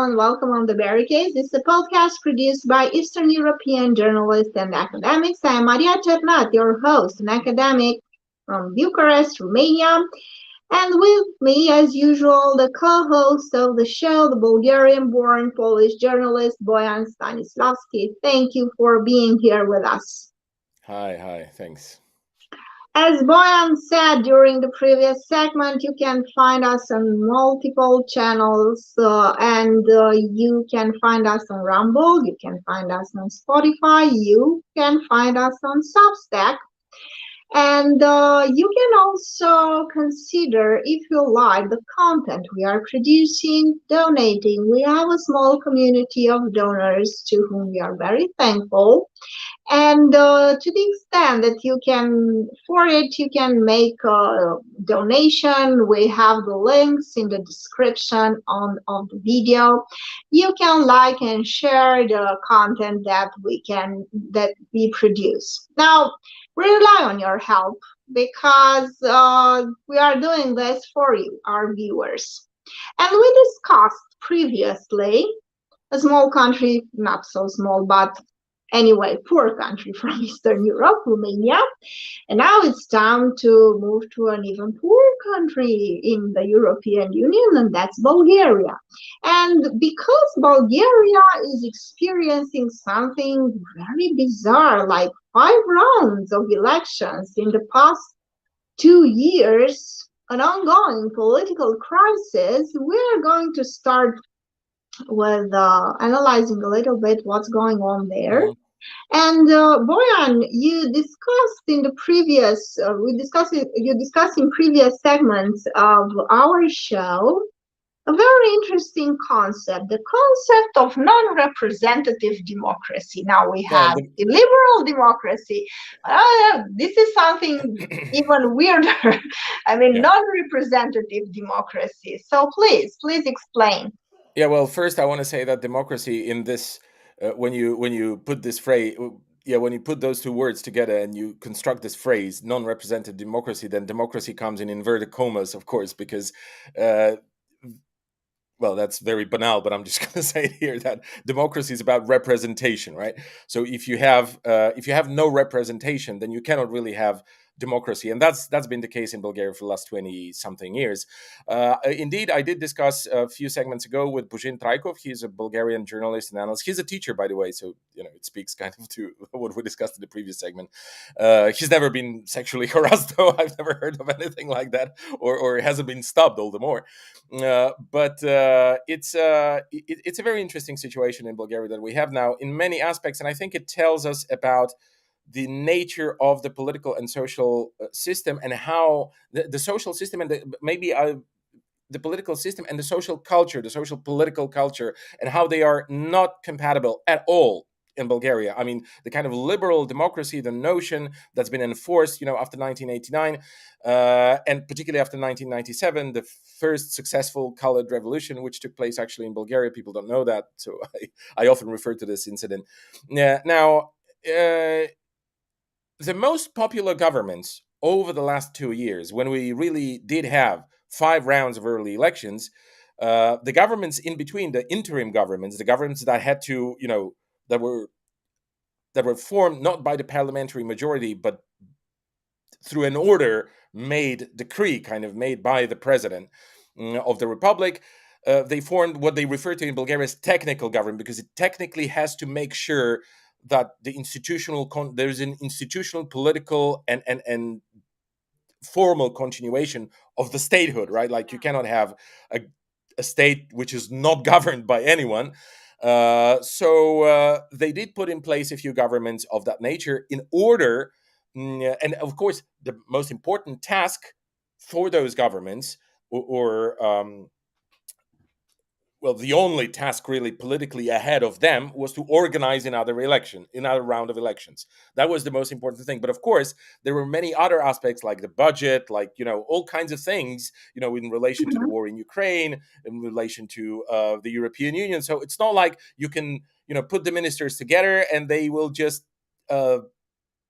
and welcome on the Barricades. This is a podcast produced by Eastern European journalists and academics. I am Maria Cernat, your host, an academic from Bucharest, Romania. And with me, as usual, the co-host of the show, the Bulgarian-born Polish journalist, Boyan Stanislavski. Thank you for being here with us. Hi, thanks. As Boyan said during the previous segment, you can find us on multiple channels and you can find us on Rumble, you can find us on Spotify, you can find us on Substack. And you can also consider, if you like the content we are producing, donating. We have a small community of donors to whom we are very thankful. And to the extent that you can, for it, you can make a donation. We have the links in the description of the video. You can like and share the content that we produce. Now, we rely on your help because we are doing this for you, our viewers. And we discussed previously a small country, not so small, but anyway, poor country from Eastern Europe, Romania. And now it's time to move to an even poorer country in the European Union, and that's Bulgaria. And because Bulgaria is experiencing something very bizarre, like 5 rounds of elections in the past 2 years, an ongoing political crisis, we're going to start with analyzing a little bit what's going on there. Mhm. And Boyan, you discussed in the previous, you discussed in previous segments of our show a very interesting concept, the concept of non-representative democracy. Now we Yeah, have the liberal democracy. This is something even weirder. I mean, yeah, non-representative democracy. So please explain. yeah. Well, first, I want to say that democracy in this, when you put this phrase, when you put those two words together and you construct this phrase, non-representative democracy, then democracy comes in inverted commas, of course, because uh, well, that's very banal, but I'm just going to say it here that democracy is about representation, right? So if you have no representation, then you cannot really have democracy, and that's been the case in Bulgaria for the last 20 something years. Indeed, I did discuss a few segments ago with Buzhin Traikov. He's a Bulgarian journalist and analyst. He's a teacher, by the way, so it speaks kind of to what we discussed in the previous segment. He's never been sexually harassed, though. I've never heard of anything like that, or hasn't been stopped, all the more. But it's a very interesting situation in Bulgaria that we have now in many aspects, and I think it tells us about the nature of the political and social system, and how the social system and the political system and the social culture, the social political culture, and how they are not compatible at all in Bulgaria. I mean, the kind of liberal democracy, the notion that's been enforced, after 1989, and particularly after 1997, the first successful colored revolution, which took place actually in Bulgaria. People don't know that, so I often refer to this incident. Now, the most popular governments over the last 2 years, when we really did have 5 rounds of early elections, the governments in between, the interim governments, the governments that had to, that were formed not by the parliamentary majority, but through an order decree kind of made by the president of the republic. They formed what they refer to in Bulgaria as technical government, because it technically has to make sure that there's an institutional, political, and formal continuation of the statehood, right? Like, you cannot have a state which is not governed by anyone. So they did put in place a few governments of that nature in order, and of course, the most important task for those governments, well, the only task really politically ahead of them, was to organize another round of elections. That was the most important thing. But of course, there were many other aspects, like the budget, like, all kinds of things, in relation to the war in Ukraine, in relation to the European Union. So it's not like you can, put the ministers together and they will just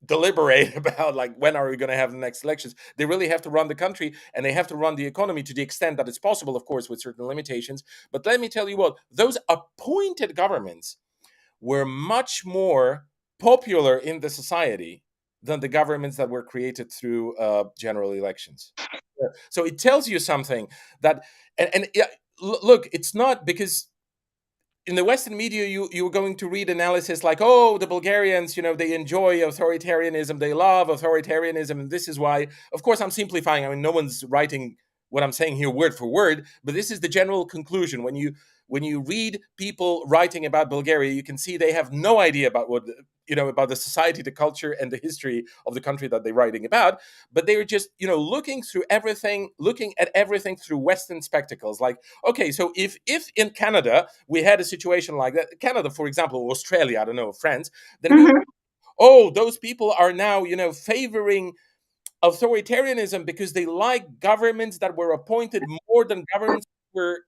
deliberate about like when are we going to have the next elections. They really have to run the country, and they have to run the economy to the extent that it's possible, of course, with certain limitations. But let me tell you what, those appointed governments were much more popular in the society than the governments that were created through general elections. Yeah. So it tells you something that, and yeah, look, it's not because in the Western media, you're going to read analysis like, oh, the Bulgarians, they enjoy authoritarianism, they love authoritarianism, and this is why. Of course, I'm simplifying. I mean, no one's writing what I'm saying here word for word, but this is the general conclusion. When you read people writing about Bulgaria, you can see they have no idea about what about the society, the culture, and the history of the country that they're writing about. But they're just looking at everything through Western spectacles. Like, okay, so if in Canada we had a situation like that, Canada, for example, or Australia, I don't know, France, then we, Mhm. oh, those people are now favoring authoritarianism because they like governments that were appointed more than governments were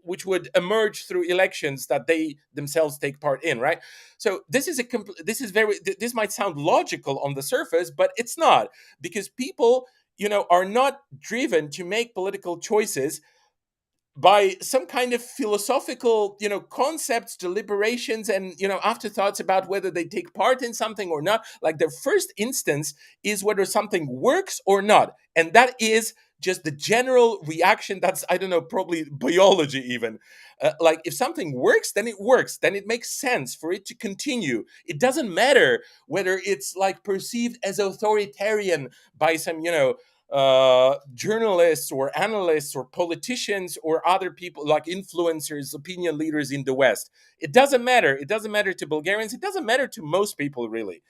which would emerge through elections that they themselves take part in, right? So this might sound logical on the surface, but it's not, because people are not driven to make political choices by some kind of philosophical concepts, deliberations, and afterthoughts about whether they take part in something or not. Like, their first instance is whether something works or not, and that is just the general reaction. That's, I don't know, probably biology even. Like, if something works, then it works, then it makes sense for it to continue. It doesn't matter whether it's like perceived as authoritarian by some journalists or analysts or politicians or other people like influencers, opinion leaders in the West. It doesn't matter. It doesn't matter to Bulgarians. It doesn't matter to most people, really.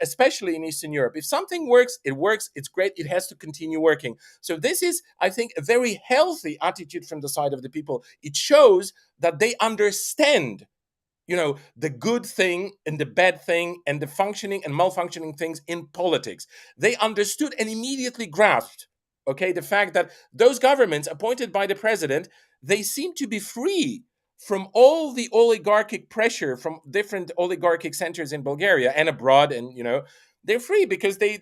Especially in Eastern Europe. If something works, it works, it's great, it has to continue working. So, this is, I think, a very healthy attitude from the side of the people. It shows that they understand the good thing and the bad thing and the functioning and malfunctioning things in politics. They understood and immediately grasped, okay, the fact that those governments appointed by the president, they seem to be free from all the oligarchic pressure from different oligarchic centers in Bulgaria and abroad. And they're free because they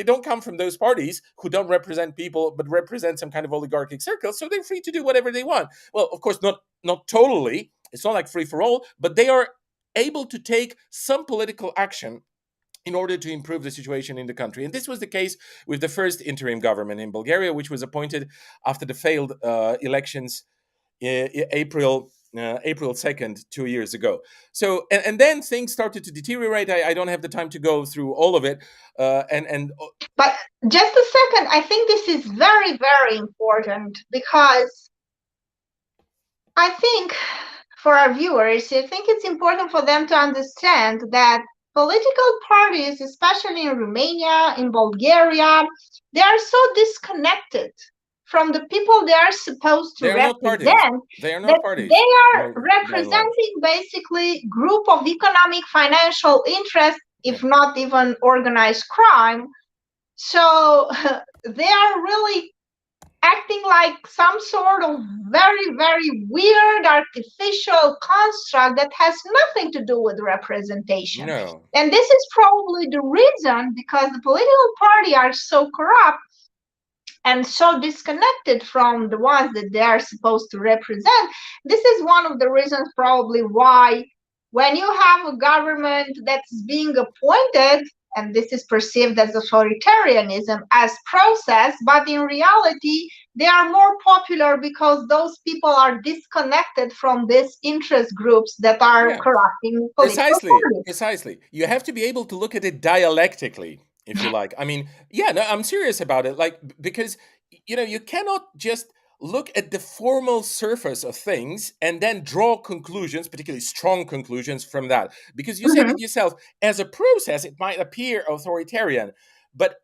don't come from those parties who don't represent people but represent some kind of oligarchic circle. So they're free to do whatever they want. Well, of course, not totally. It's not like free for all, but they are able to take some political action in order to improve the situation in the country. And this was the case with the first interim government in Bulgaria, which was appointed after the failed elections April 2nd, 2 years ago. So, and then things started to deteriorate. I don't have the time to go through all of it. But just a second, I think this is very, very important, because I think for our viewers, I think it's important for them to understand that political parties, especially in Romania, in Bulgaria, they are so disconnected from the people they are supposed to they are not parties. represent, They are that not parties. they are By and large. representing basically group of economic financial interests, Yeah. if not even organized crime. So they are really acting like some sort of very, very weird artificial construct that has nothing to do with representation. No. And this is probably the reason, because the political party are so corrupt and so disconnected from the ones that they are supposed to represent. This is one of the reasons probably why, when you have a government that's being appointed, and this is perceived as authoritarianism as process, but in reality they are more popular because those people are disconnected from these interest groups that are Yeah. corrupting political Precisely, parties. precisely. You have to be able to look at it dialectically, if you like. I mean, yeah, no, I'm serious about it. Like, because you cannot just look at the formal surface of things and then draw conclusions, particularly strong conclusions from that. Because you said Mhm. it yourself, as a process, it might appear authoritarian, but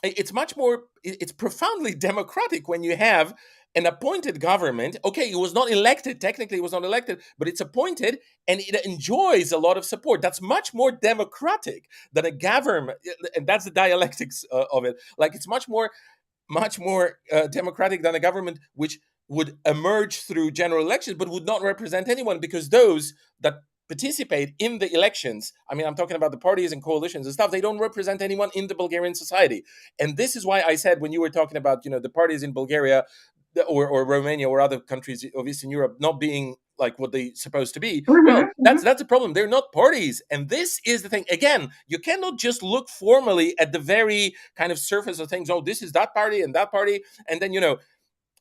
it's profoundly democratic when you have an appointed government. Okay, it was not elected, technically it was not elected, but it's appointed and it enjoys a lot of support. That's much more democratic than a government, and that's the dialectics of it. Like, it's much more democratic than a government which would emerge through general elections but would not represent anyone, because those that participate in the elections, I mean, I'm talking about the parties and coalitions and stuff, they don't represent anyone in the Bulgarian society. And this is why I said, when you were talking about, the parties in Bulgaria or Romania or other countries of Eastern Europe not being like what they supposed to be, well, that's a problem. They're not parties. And this is the thing. Again, you cannot just look formally at the very kind of surface of things. Oh, this is that party and that party. And then,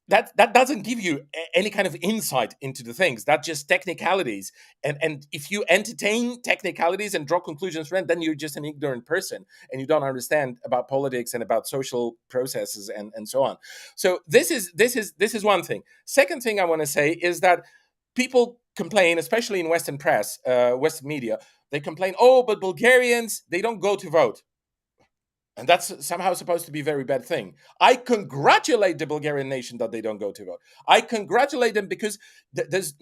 that doesn't give you any kind of insight into the things. That's just technicalities. And if you entertain technicalities and draw conclusions from it, then you're just an ignorant person and you don't understand about politics and about social processes and so on. So this is one thing. Second thing I want to say is that people complain, especially in Western press, Western media, they complain, oh, but Bulgarians, they don't go to vote. And that's somehow supposed to be a very bad thing. I congratulate the Bulgarian nation that they don't go to vote. I congratulate them because this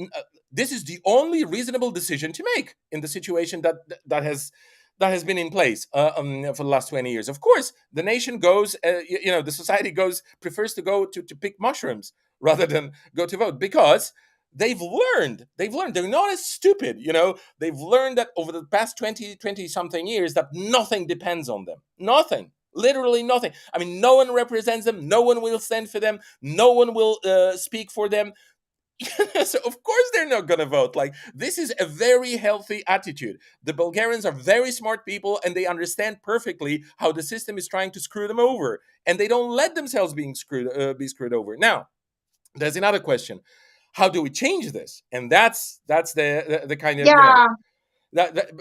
is the only reasonable decision to make in the situation that has been in place for the last 20 years. Of course, the nation goes, the society prefers to go to pick mushrooms rather than go to vote, because they've learned they're not as stupid. They've learned that over the past 20 something years that nothing depends on them. Nothing, literally nothing. I mean, no one represents them, no one will stand for them, no one will speak for them. So of course they're not going to vote. Like, this is a very healthy attitude. The Bulgarians are very smart people and they understand perfectly how the system is trying to screw them over, and they don't let themselves be screwed over. Now, there's another question: how do we change this? And that's the kind of, Yeah.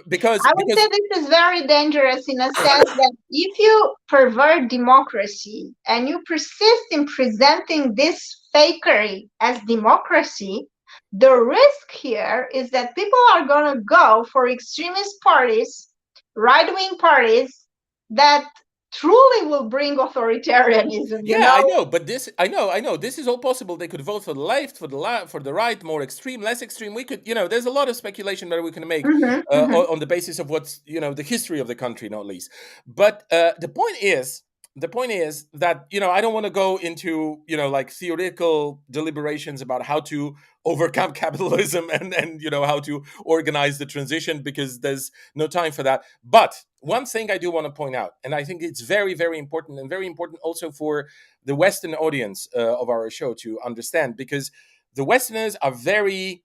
because I would say this is very dangerous in a sense that if you pervert democracy and you persist in presenting this fakery as democracy, the risk here is that people are going to go for extremist parties, right-wing parties that truly will bring authoritarianism. yeah, I know, but I know this is all possible. They could vote for the left, for the right, more extreme, less extreme. We could, there's a lot of speculation that we can make on the basis of what's, the history of the country, not least. But the point is that, I don't want to go into, like theoretical deliberations about how to overcome capitalism and how to organize the transition, because there's no time for that. But one thing I do want to point out, and I think it's very, very important, and very important also for the Western audience of our show to understand, because the Westerners are very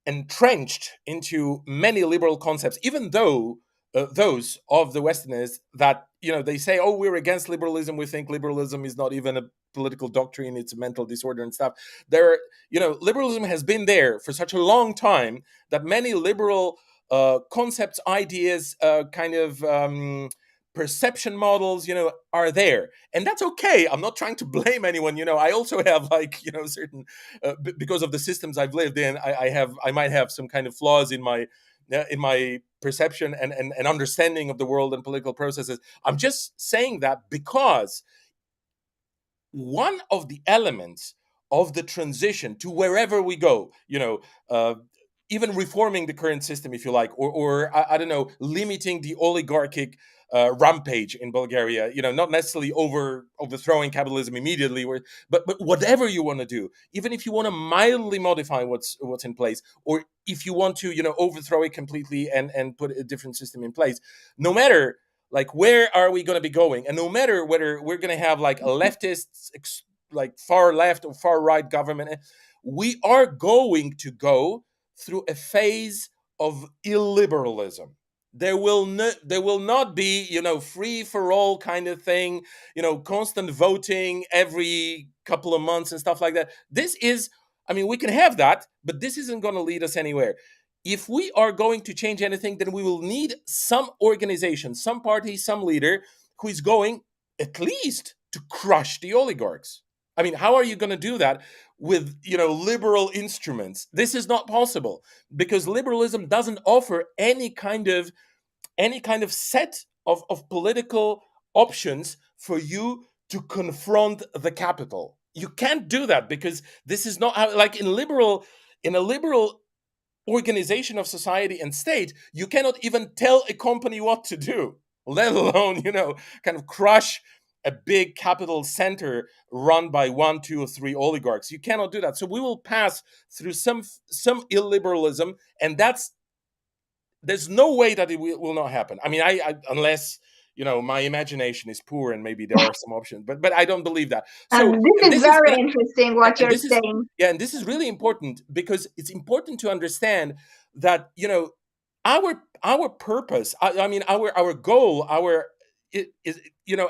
entrenched into many liberal concepts, even though those of the Westerners that, they say, oh, we're against liberalism, we think liberalism is not even a political doctrine, it's a mental disorder and stuff. Liberalism has been there for such a long time that many liberal concepts, ideas, perception models, are there. And that's okay. I'm not trying to blame anyone. I also have certain, because of the systems I've lived in, I might have some kind of flaws in my perception and understanding of the world and political processes. I'm just saying that because one of the elements of the transition to wherever we go, even reforming the current system, if you like, or I don't know, limiting the oligarchic rampage in Bulgaria, not necessarily overthrowing capitalism immediately, but whatever you want to do, even if you want to mildly modify what's in place, or if you want to, overthrow it completely and put a different system in place, no matter like where are we going to be going, and no matter whether we're going to have like a leftist, like far left or far right government, we are going to go through a phase of illiberalism. There will not be, free for all kind of thing, constant voting every couple of months and stuff like that. This is, I mean, we can have that, but this isn't going to lead us anywhere. If we are going to change anything, then we will need some organization, some party, some leader who is going at least to crush the oligarchs. I mean, how are you going to do that with, liberal instruments? This is not possible, because liberalism doesn't offer any kind of set of political options for you to confront the capital. You can't do that, because this is not how, like in a liberal organization of society and state, you cannot even tell a company what to do, let alone, kind of crush a big capital center run by 1, 2, or 3 oligarchs. You cannot do that. So we will pass through some illiberalism, and that's there's no way that it will not happen. I mean, I unless my imagination is poor and maybe there are some options, but I don't believe that. So And this and is this is very interesting what and you're this is saying. yeah, and this is really important because it's important to understand that our purpose. I mean, our goal, is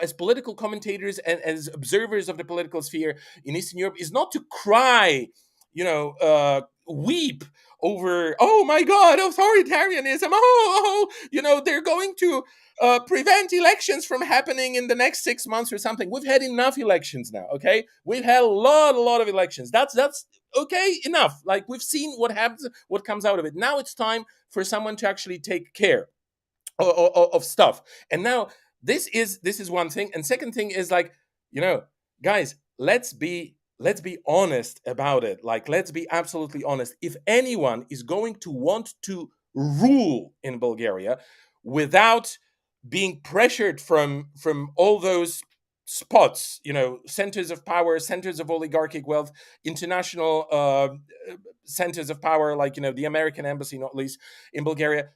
as political commentators and as observers of the political sphere in Eastern Europe is not to cry, weep over, oh my God, authoritarianism. They're going to prevent elections from happening in the next 6 months or something. We've had enough elections now. Okay, we've had a lot of elections. That's okay, enough. Like, we've seen what happens, what comes out of it. Now it's time for someone to actually take care of stuff. And now this is one thing. And second thing is, like, guys, let's be honest about it. Like, let's be absolutely honest. If anyone is going to want to rule in Bulgaria without being pressured from all those spots, centers of power, centers of oligarchic wealth, international centers of power, like the American embassy, not least in Bulgaria,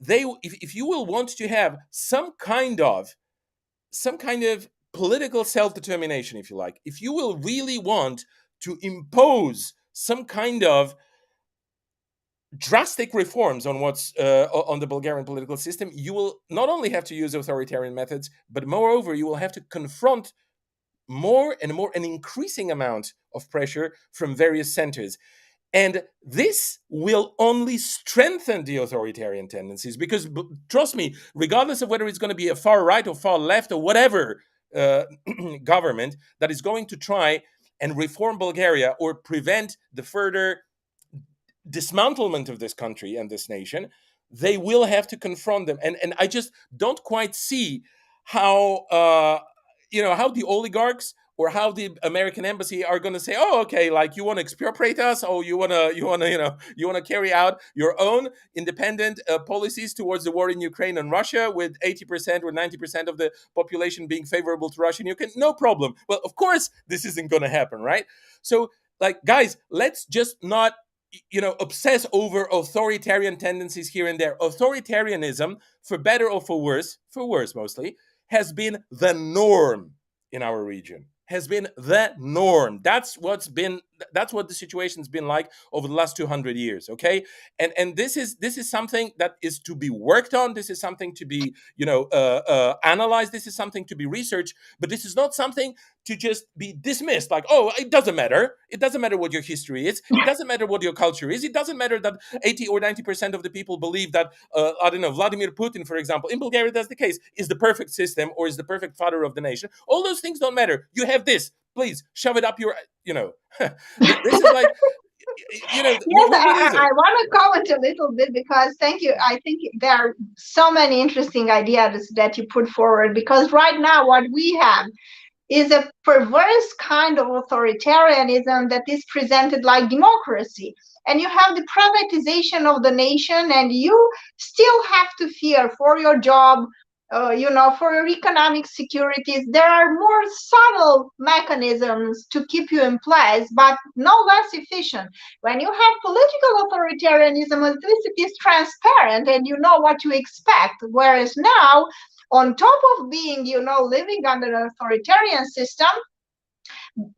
if you will want to have some kind of political self-determination, if you like, if you will really want to impose some kind of drastic reforms on on the Bulgarian political system, you will not only have to use authoritarian methods, but moreover, you will have to confront more and more an increasing amount of pressure from various centers. And this will only strengthen the authoritarian tendencies because, trust me, regardless of whether it's going to be a far right or far left or whatever government that is going to try and reform Bulgaria or prevent the further dismantlement of this country and this nation, they will have to confront them. And I just don't quite see how how the oligarchs or how the American embassy are going to say, oh, okay, like, you want to expropriate us, or you want to carry out your own independent policies towards the war in Ukraine and Russia with 80% or 90% of the population being favorable to Russia and Ukraine. No problem. Well, of course, this isn't going to happen, right? So, like, guys, let's just not obsess over authoritarian tendencies here and there. Authoritarianism, for better or for worse mostly, has been the norm in our region. Has been the norm. That's what the situation's been like over the last 200 years. Okay, and this is something that is to be worked on. This is something to be analyzed. This is something to be researched. But this is not something to just be dismissed. Like, oh, it doesn't matter. It doesn't matter what your history is. It doesn't matter what your culture is. It doesn't matter that 80 or 90% of the people believe that I don't know, Vladimir Putin, for example, in Bulgaria, that's the case, is the perfect system or is the perfect father of the nation. All those things don't matter. You have this. Please shove it up your. This is like. Yes, What is it? I want to comment a little bit because thank you. I think there are so many interesting ideas that you put forward, because right now what we have is a perverse kind of authoritarianism that is presented like democracy. And you have the privatization of the nation, and you still have to fear for your job, for your economic securities. There are more subtle mechanisms to keep you in place, but no less efficient. When you have political authoritarianism, at least it is transparent and you know what you expect. Whereas now, on top of being, living under an authoritarian system,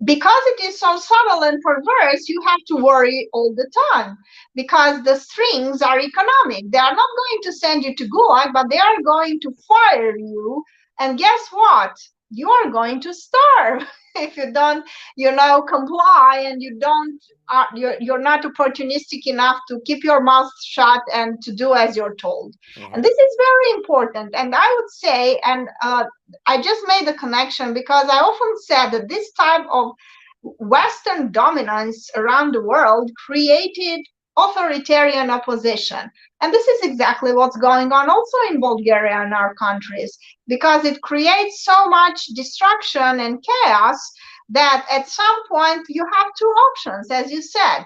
because it is so subtle and perverse, you have to worry all the time because the strings are economic. They are not going to send you to Gulag, but they are going to fire you. And guess what? You are going to starve if you don't, comply, and you're not opportunistic enough to keep your mouth shut and to do as you're told. Mm-hmm. And this is very important. And I would say, and I just made the connection because I often said that this type of Western dominance around the world created authoritarian opposition. And this is exactly what's going on also in Bulgaria and our countries, because it creates so much destruction and chaos that at some point you have two options, as you said.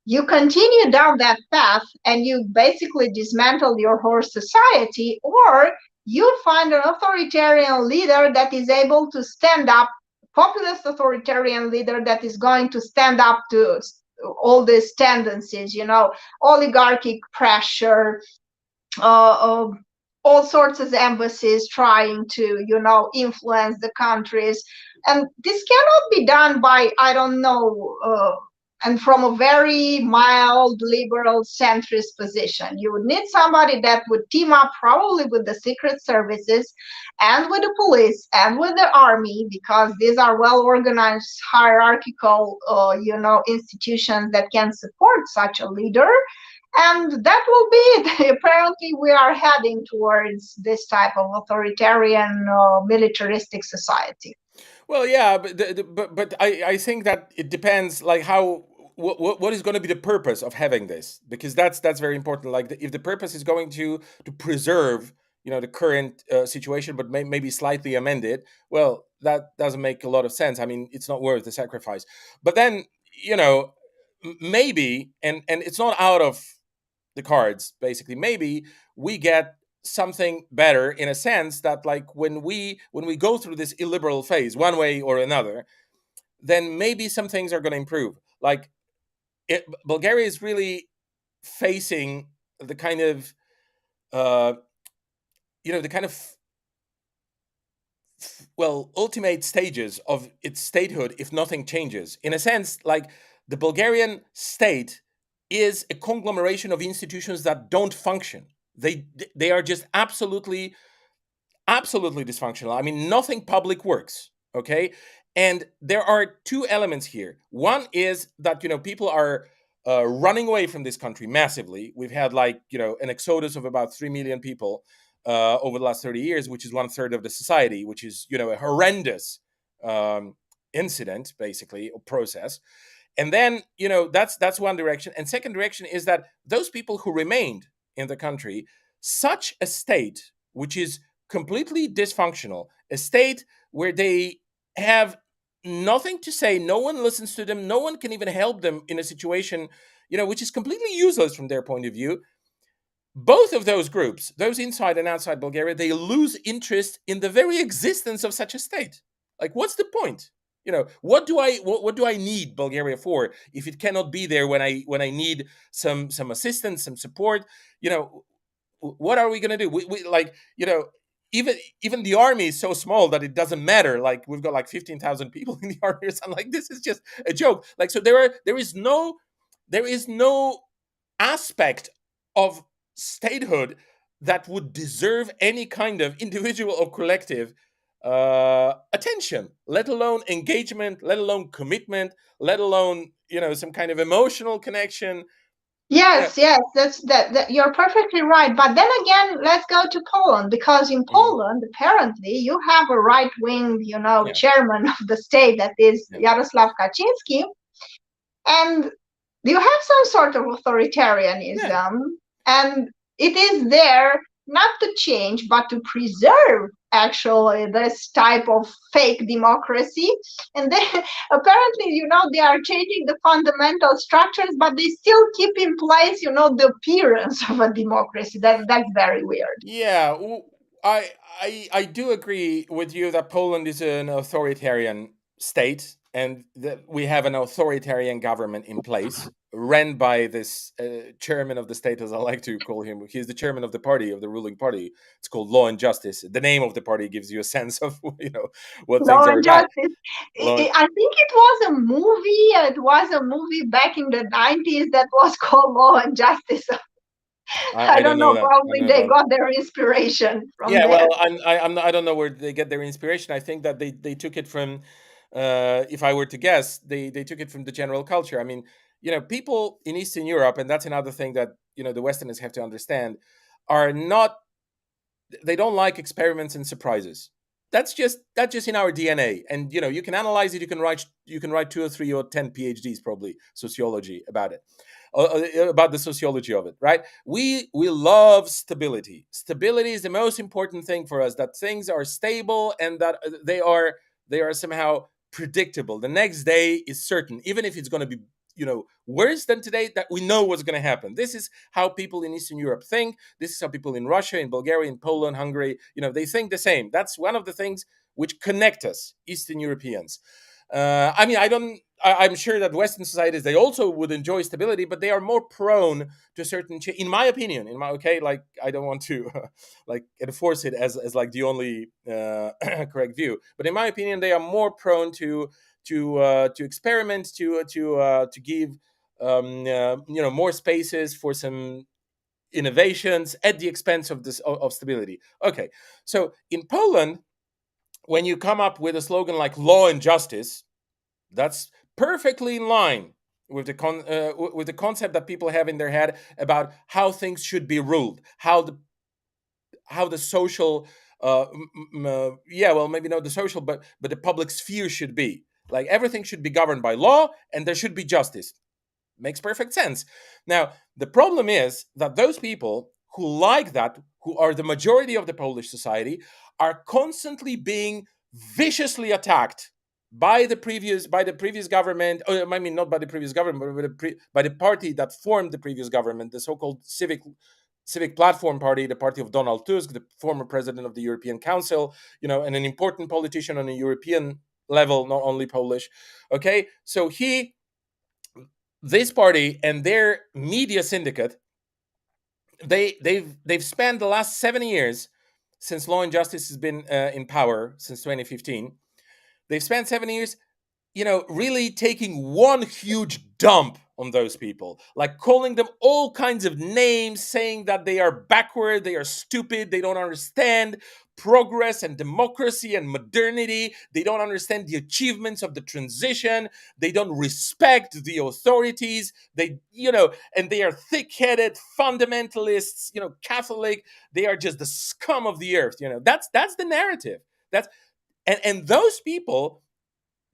You continue down that path and you basically dismantle your whole society, or you find an authoritarian leader that is able to stand up, populist authoritarian leader that is going to stand up to all these tendencies, oligarchic pressure, uh, all sorts of embassies trying to, influence the countries. And this cannot be done by, I don't know, and from a very mild liberal centrist position. You would need somebody that would team up probably with the secret services and with the police and with the army, because these are well organized hierarchical, institutions that can support such a leader. And that will be it. Apparently, we are heading towards this type of authoritarian, militaristic society. Well, yeah, but I think that it depends, like how what is going to be the purpose of having this, because that's very important. Like if the purpose is going to preserve, the current situation, but maybe slightly amend it, well, that doesn't make a lot of sense. I mean, it's not worth the sacrifice. But then, maybe, and it's not out of the cards, basically, maybe we get something better, in a sense that, like, when we go through this illiberal phase one way or another, then maybe some things are going to improve. Like Bulgaria is really facing the kind of uh the kind of well, ultimate stages of its statehood if nothing changes. In a sense, like, the Bulgarian state is a conglomeration of institutions that don't function. They are just absolutely dysfunctional. I mean, nothing public works. Okay, and there are two elements here. One is that people are running away from this country massively. We've had, like, an exodus of about 3 million people over the last 30 years, which is one third of the society, which is a horrendous um, incident, basically, or process. And then that's one direction. And second direction is that those people who remained in the country, such a state which is completely dysfunctional, a state where they have nothing to say, no one listens to them, no one can even help them in a situation which is completely useless from their point of view. Both of those groups, those inside and outside Bulgaria, they lose interest in the very existence of such a state. Like, what's the point? What do I need Bulgaria for if it cannot be there when I need some assistance, some support? What are we going to do? We like, even the army is so small that it doesn't matter. Like, we've got like 15,000 people in the army or something. Like, this is just a joke. Like, so there is no aspect of statehood that would deserve any kind of individual or collective attention, let alone engagement, let alone commitment, let alone some kind of emotional connection. Yeah, Yes, yes, that you're perfectly right. But then again, let's go to Poland, because in mhm, Poland, apparently, you have a right-wing, yeah, chairman of the state, that is yeah, Yaroslav Kaczynski, and you have some sort of yeah. authoritarianism, and it is there not to change but to preserve actually this type of fake democracy. And then apparently, they are changing the fundamental structures, but they still keep in place, the appearance of a democracy. That's very weird. Yeah, I do agree with you that Poland is an authoritarian state, and that we have an authoritarian government in place, ran by this chairman of the state, as I like to call him. He's the chairman of the party, of the ruling party. It's called Law and Justice. The name of the party gives you a sense of what things Law are and about. Justice. Law, I think it was a movie. It was a movie back in the 90s that was called Law and Justice. I I don't don't know know. that. I Probably know they that. got their inspiration from Yeah, well, there. I don't know where they get their inspiration. I think that they took it from, if I were to guess, they took it from the general culture. I mean, people in Eastern Europe, and that's another thing that the Westerners have to understand, are not, they don't like experiments and surprises. That's just in our DNA. And you can analyze it. You can write 2 or 3 or 10 PhDs, probably, sociology, about it, about the sociology of it, right? We love stability. Stability is the most important thing for us. That things are stable, and that they are somehow predictable. The next day is certain, even if it's going to be worse than today. That we know what's going to happen. This is how people in Eastern Europe think. This is how people in Russia, in Bulgaria, in Poland, Hungary, they think the same. That's one of the things which connect us, Eastern Europeans. I mean, I'm sure that Western societies, they also would enjoy stability, but they are more prone to certain in my opinion, okay, like I don't want to like enforce it as like the only correct view, but in my opinion they are more prone to experiment, to give more spaces for some innovations at the expense of this of stability. Okay, so in Poland, when you come up with a slogan like law and justice, that's perfectly in line with the concept that people have in their head about how things should be ruled, how the social yeah, well, maybe not the social, but the public sphere should be. Like everything should be governed by law, and there should be justice. Makes perfect sense. Now, the problem is that those people who like that, who are the majority of the Polish society, are constantly being viciously attacked by the previous government. I mean, not by the previous government, but by the party that formed the previous government, the so-called Civic Platform Party, the party of Donald Tusk, the former president of the European Council, and an important politician on a European level, not only Polish. Okay, so this party and their media syndicate, they've spent the last 7 years, since Law and Justice has been in power since 2015. They've spent 7 years really taking one huge dump on those people, like calling them all kinds of names, saying that they are backward, they are stupid, they don't understand progress and democracy and modernity, they don't understand the achievements of the transition, they don't respect the authorities, and they are thick-headed fundamentalists, Catholic, they are just the scum of the earth. That's the narrative. And those people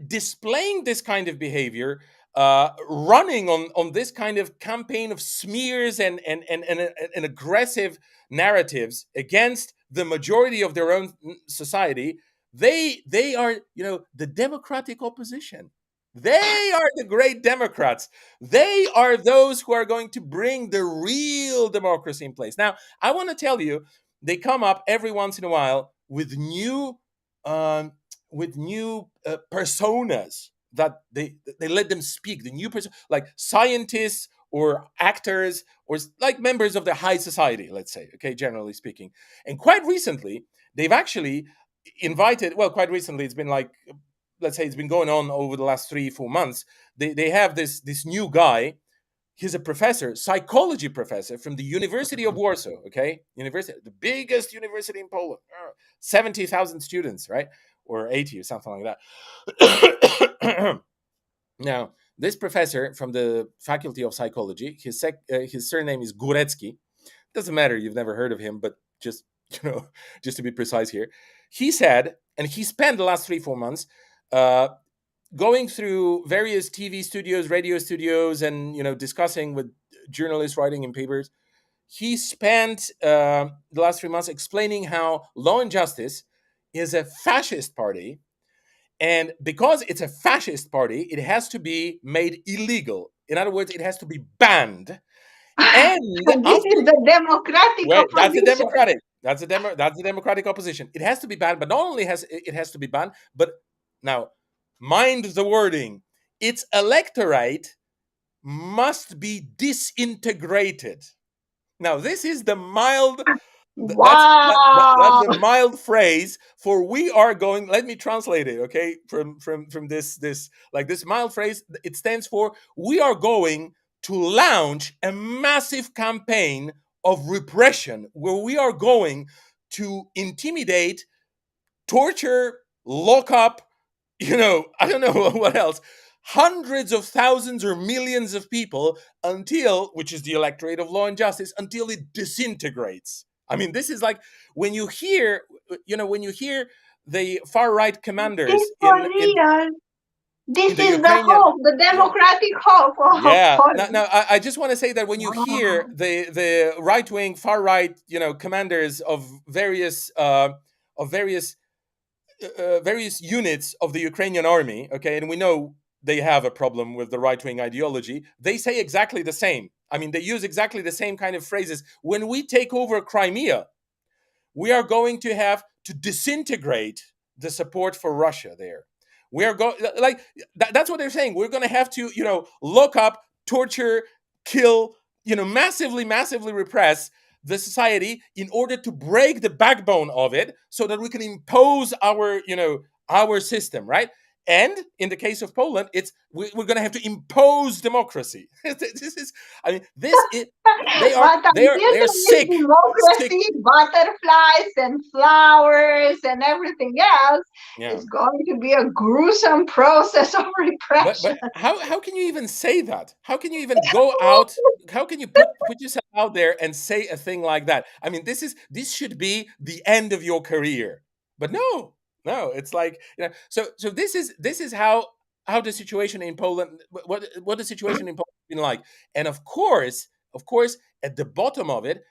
displaying this kind of behavior, running on this kind of campaign of smears and aggressive narratives against the majority of their own society, they are the democratic opposition. They are the great Democrats. They are those who are going to bring the real democracy in place. Now, I want to tell you, they come up every once in a while um, with new personas that they let them speak. The new person, like scientists or actors or like members of the high society, let's say, okay, generally speaking. And quite recently, they've actually invited. Well, quite recently, it's been like, let's say, it's been going on over the last 3-4 months. They have this new guy. He's a professor, psychology professor from the University of Warsaw. Okay, university, the biggest university in Poland, 70,000 students, right? Or 80 or something like that. Now, this professor from the Faculty of Psychology, his surname is Górecki. Doesn't matter, you've never heard of him, but just just to be precise here, he said, and he spent the last 3-4 months going through various TV studios, radio studios, and discussing with journalists writing in papers. He spent the last 3 months explaining how Law and Justice is a fascist party, and because it's a fascist party, it has to be made illegal. In other words, it has to be banned. And This after is the democratic wait, that's the opposition. democratic. That's the democratic opposition. It has to be banned, but not only has it has to be banned, but now mind the wording. Its electorate must be disintegrated. Now, this is the mild. That's Wow. the mild phrase for we are going. Let me translate it, okay? From this like this mild phrase, it stands for we are going to launch a massive campaign of repression, where we are going to intimidate, torture, lock up, I don't know what else, hundreds of thousands or millions of people until, which is the electorate of Law and Justice, until it disintegrates. I mean, this is like when you hear the far right This commanders for in real. in This the is the Ukrainian. hope, the Yeah. democratic hope of Yeah. Now, Poland. I just want to say that when you hear Wow. the right wing, far right, commanders of various units of the Ukrainian army, okay, and we know they have a problem with the right wing ideology, they say exactly the same. I mean, they use exactly the same kind of phrases. When we take over Crimea, we are going to have to disintegrate the support for Russia there. We're going like that's what they're saying. We're going to have to, lock up, torture, kill, massively repress the society in order to break the backbone of it so that we can impose our system, right? And in the case of Poland, we're going to have to impose democracy. This is, I mean, this is they are But they are until they are there is sick. democracy, butterflies and flowers and everything else, Yeah. it's going to be a gruesome process of repression. But how can you even say that? How can you even go out? How can you put yourself out there and say a thing like that? I mean, this should be the end of your career. But no, it's like, so this is how the situation in Poland, what the situation in Poland has been like. And of course, at the bottom of it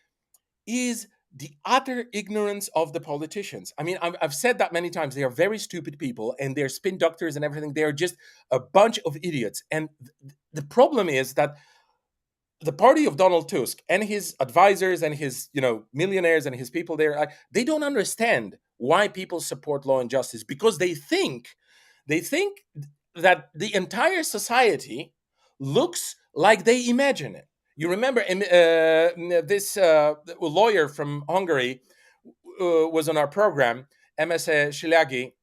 is the utter ignorance of the politicians. I mean, I've said that many times. They are very stupid people, and they're spin doctors and everything. They are just a bunch of idiots. And the problem is that the party of Donald Tusk and his advisors and his, millionaires and his people there, they don't understand why people support law and justice, because they think that the entire society looks like they imagine it. You remember this lawyer from Hungary was on our program, MS Shilagi.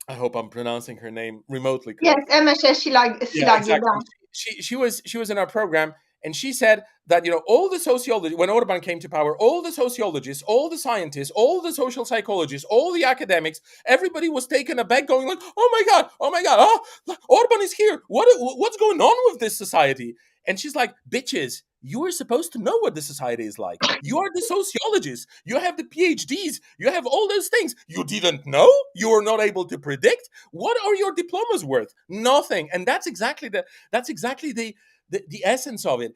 I hope I'm pronouncing her name remotely Yes, correctly. MSS Yeah, Silagi, exactly. da. She was in our program, and she said that all the sociologists, when Orban came to power, all the sociologists, all the scientists, all the social psychologists, all the academics, everybody was taken aback, going like, oh my god, Orban is here. What's going on with this society? And she's like, bitches, you are supposed to know what the society is like. You are the sociologists. You have the PhDs. You have all those things. You didn't know? You were not able to predict? What are your diplomas worth? Nothing. And that's exactly the essence of it.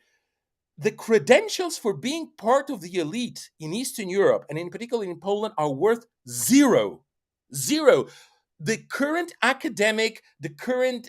The credentials for being part of the elite in Eastern Europe, and in particular in Poland, are worth zero. Zero. The current academic, the current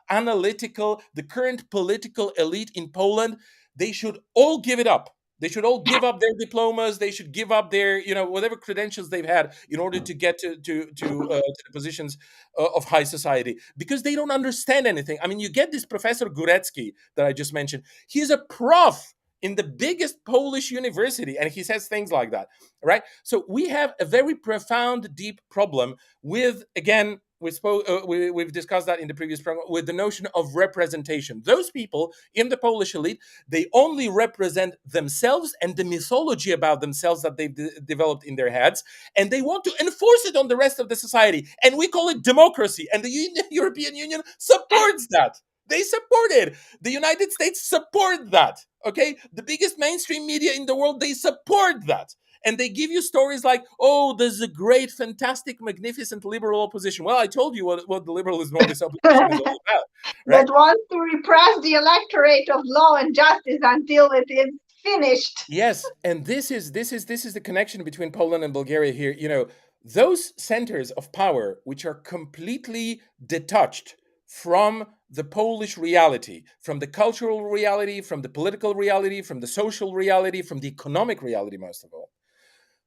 analytical, the current political elite in Poland, they should all give it up. They should all give up their diplomas. They should give up their, whatever credentials they've had in order to get to the positions of high society, because they don't understand anything. I mean, you get this Professor Górecki that I just mentioned. He's a prof in the biggest Polish university, and he says things like that, right? So we have a very profound, deep problem with, again, we've discussed that in the previous program, with the notion of representation. Those people in the Polish elite, they only represent themselves and the mythology about themselves that they've developed in their heads, and they want to enforce it on the rest of the society. And we call it democracy, and the European Union supports that. They support it. The United States support that. Okay, the biggest mainstream media in the world, they support that. And they give you stories like, oh, there's a great, fantastic, magnificent liberal opposition. Well, I told you what the liberalism of this opposition is all about, right? That wants to repress the electorate of law and justice until it is finished. Yes, and this is the connection between Poland and Bulgaria here. Those centers of power which are completely detached from the Polish reality, from the cultural reality, from the political reality, from the social reality, from the economic reality, most of all.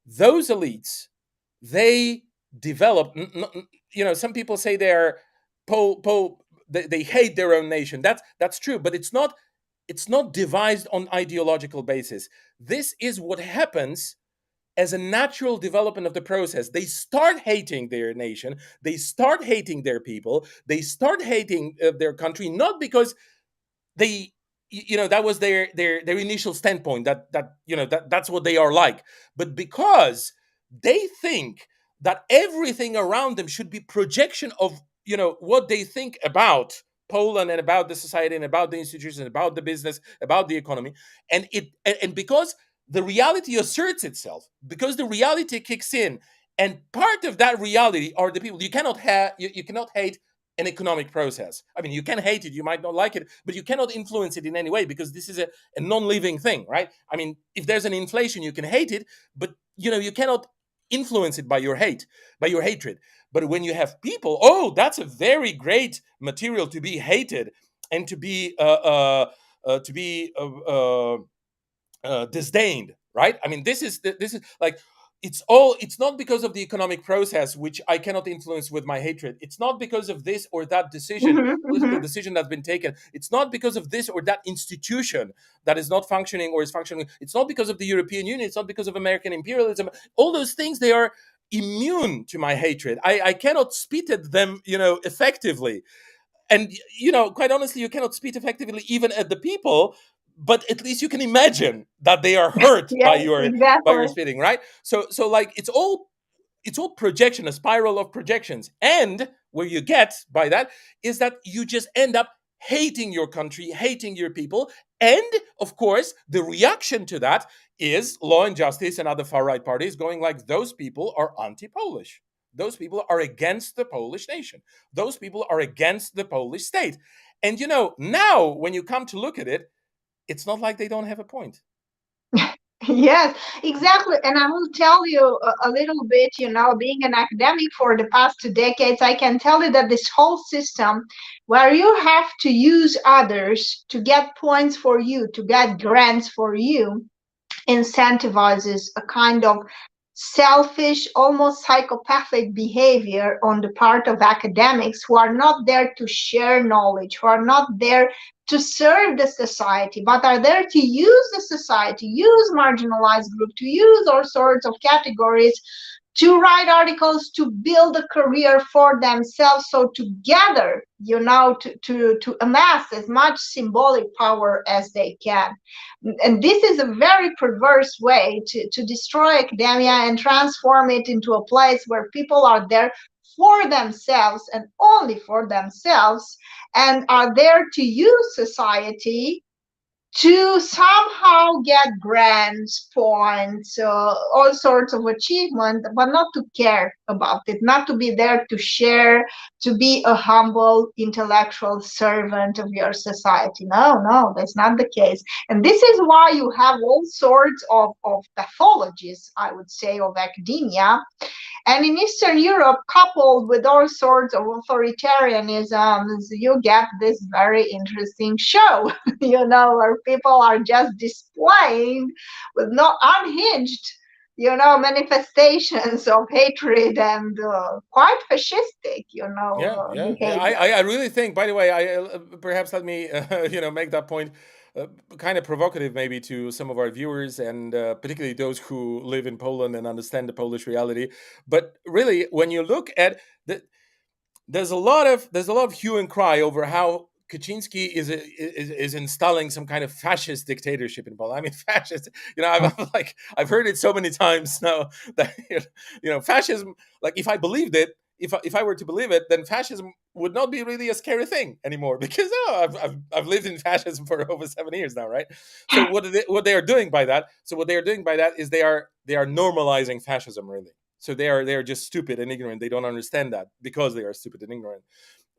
Those elites, they develop. Some people say they are they hate their own nation. That's true, but it's not devised on ideological basis. This is what happens as a natural development of the process. They start hating their nation, they start hating their people, they start hating their country, not because they that was their initial standpoint, that's what they are like, but because they think that everything around them should be projection of what they think about Poland and about the society and about the institutions, about the business, about the economy. And because the reality asserts itself, because the reality kicks in, and part of that reality are the people. You cannot have you cannot hate an economic process. I mean, you can hate it, you might not like it, but you cannot influence it in any way, because this is a non-living thing, right? I mean, if there's an inflation, you can hate it, but you cannot influence it by your hatred. But when you have people, oh, that's a very great material to be hated and to be disdained, right? I mean, this is like it's not because of the economic process, which I cannot influence with my hatred. It's not because of this or that decision, Mhm, political mhm. decision that's been taken. It's not because of this or that institution that is not functioning or is functioning. It's not because of the European Union. It's not because of American imperialism. All those things, they are immune to my hatred. I cannot spit at them, effectively. And quite honestly, you cannot spit effectively even at the people, but at least you can imagine that they are hurt Yes, by your exactly. spitting, right? So like it's all projection, a spiral of projections. And where you get by that is that you just end up hating your country, hating your people. And of course, the reaction to that is Law and Justice and other far right parties going like, those people are anti-Polish. Those people are against the Polish nation. Those people are against the Polish state. And now when you come to look at it, it's not like they don't have a point. Yes, exactly. And I will tell you a little bit, being an academic for the past 2 decades, I can tell you that this whole system where you have to use others to get points for you, to get grants for you, incentivizes a kind of selfish, almost psychopathic behavior on the part of academics who are not there to share knowledge, who are not there to serve the society, but are there to use the society, use marginalized group, to use all sorts of categories to write articles, to build a career for themselves, so together, to amass as much symbolic power as they can. And this is a very perverse way to destroy academia and transform it into a place where people are there for themselves and only for themselves, and are there to use society to somehow get grants, points, all sorts of achievement, but not to care about it, not to be there to share, to be a humble intellectual servant of your society. No, no, that's not the case. And this is why you have all sorts of pathologies, I would say, of academia. And in Eastern Europe, coupled with all sorts of authoritarianisms, you get this very interesting show, where people are just displaying with no unhinged, manifestations of hatred and quite fascistic, Yeah. behavior. I really think. By the way, I perhaps let me make that point kind of provocative, maybe to some of our viewers, and particularly those who live in Poland and understand the Polish reality. But really, when you look at the, there's a lot of hue and cry over how Kaczynski is installing some kind of fascist dictatorship in Poland. I mean, fascist. I've heard it so many times now that fascism. Like, if I believed it, if I were to believe it, then fascism would not be really a scary thing anymore, because I've lived in fascism for over 7 years now, right? So what they are doing by that? So what they are doing by that is they are normalizing fascism, really. So they are just stupid and ignorant. They don't understand that because they are stupid and ignorant,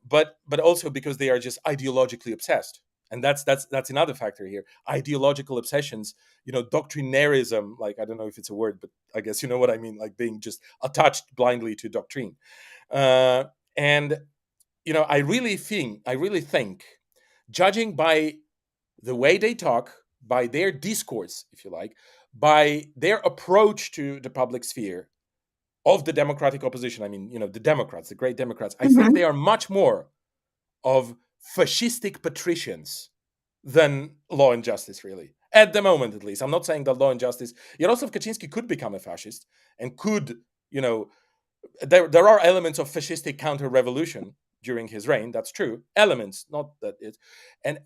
but also because they are just ideologically obsessed. And that's another factor here. Ideological obsessions, doctrinarism. Like, I don't know if it's a word, but I guess you know what I mean. Like, being just attached blindly to doctrine. And I really think, judging by the way they talk, by their discourse, if you like, by their approach to the public sphere of the democratic opposition, I mean, the Democrats, the great Democrats, I think Mhm. they are much more of fascistic patricians than Law and Justice, really. At the moment, at least. I'm not saying that Law and Justice, Jarosław Kaczynski could become a fascist and could, there are elements of fascistic counter-revolution during his reign. That's true. Elements, not that it. And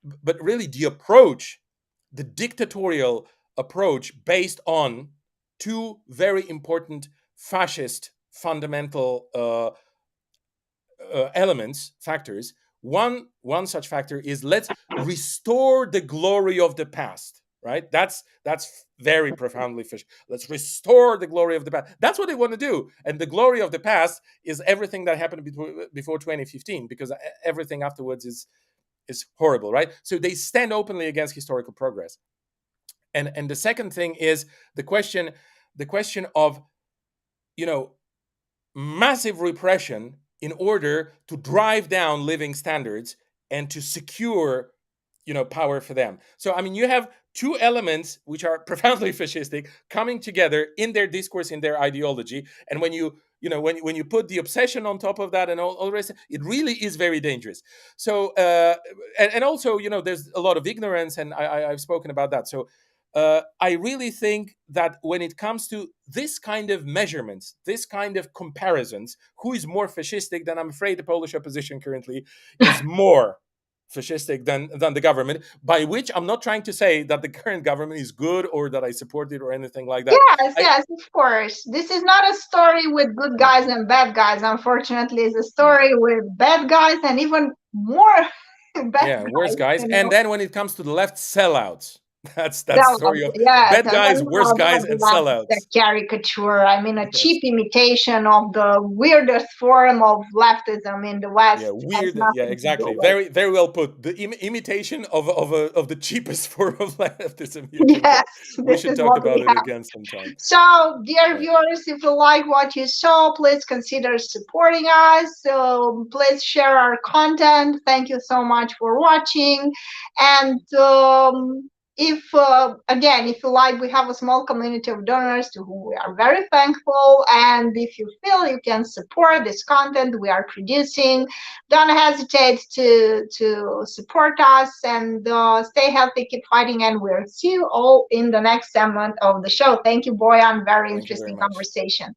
but really, the dictatorial approach, based on two very important fascist fundamental elements, factors. One such factor is, let's restore the glory of the past. Right? That's very profoundly fish. Let's restore the glory of the past. That's what they want to do, and the glory of the past is everything that happened before 2015, because everything afterwards is horrible, right? So they stand openly against historical progress. And the second thing is the question of, you know massive repression in order to drive down living standards and to secure power for them. So, I mean, you have two elements which are profoundly fascistic coming together in their discourse, in their ideology. And when when you put the obsession on top of that and all the rest, it really is very dangerous. So and also, there's a lot of ignorance, and I've spoken about that. So I really think that when it comes to this kind of measurements, this kind of comparisons, who is more fascistic, then I'm afraid the Polish opposition currently is more fascistic than the government, by which I'm not trying to say that the current government is good or that I support it or anything like that. Yes, yes, of course. This is not a story with good Yeah, guys and bad guys. Unfortunately, it's a yeah, story with bad guys and even more bad yeah, worse guys, guys. you And know. then when it comes to the left, sellouts. That That story of yes, bad and guys, then worse guys, that and left the sellouts. caricature. I mean, a Yes. cheap imitation of the weirdest form of leftism in the West Yeah, has weird. Yeah, nothing to do exactly. with. Very, very well put. The imitation of the cheapest form of leftism you can Yes, get. We this should is talk what about we it have. again sometime. So, dear Yeah, viewers, if you like what you saw, please consider supporting us. So, please share our content. Thank you so much for watching. And if, again, if you like, we have a small community of donors to whom we are very thankful. And if you feel you can support this content we are producing, don't hesitate to support us, and stay healthy, keep fighting, and we'll see you all in the next segment of the show. Thank you, Boyan. Very thank you very interesting much. conversation.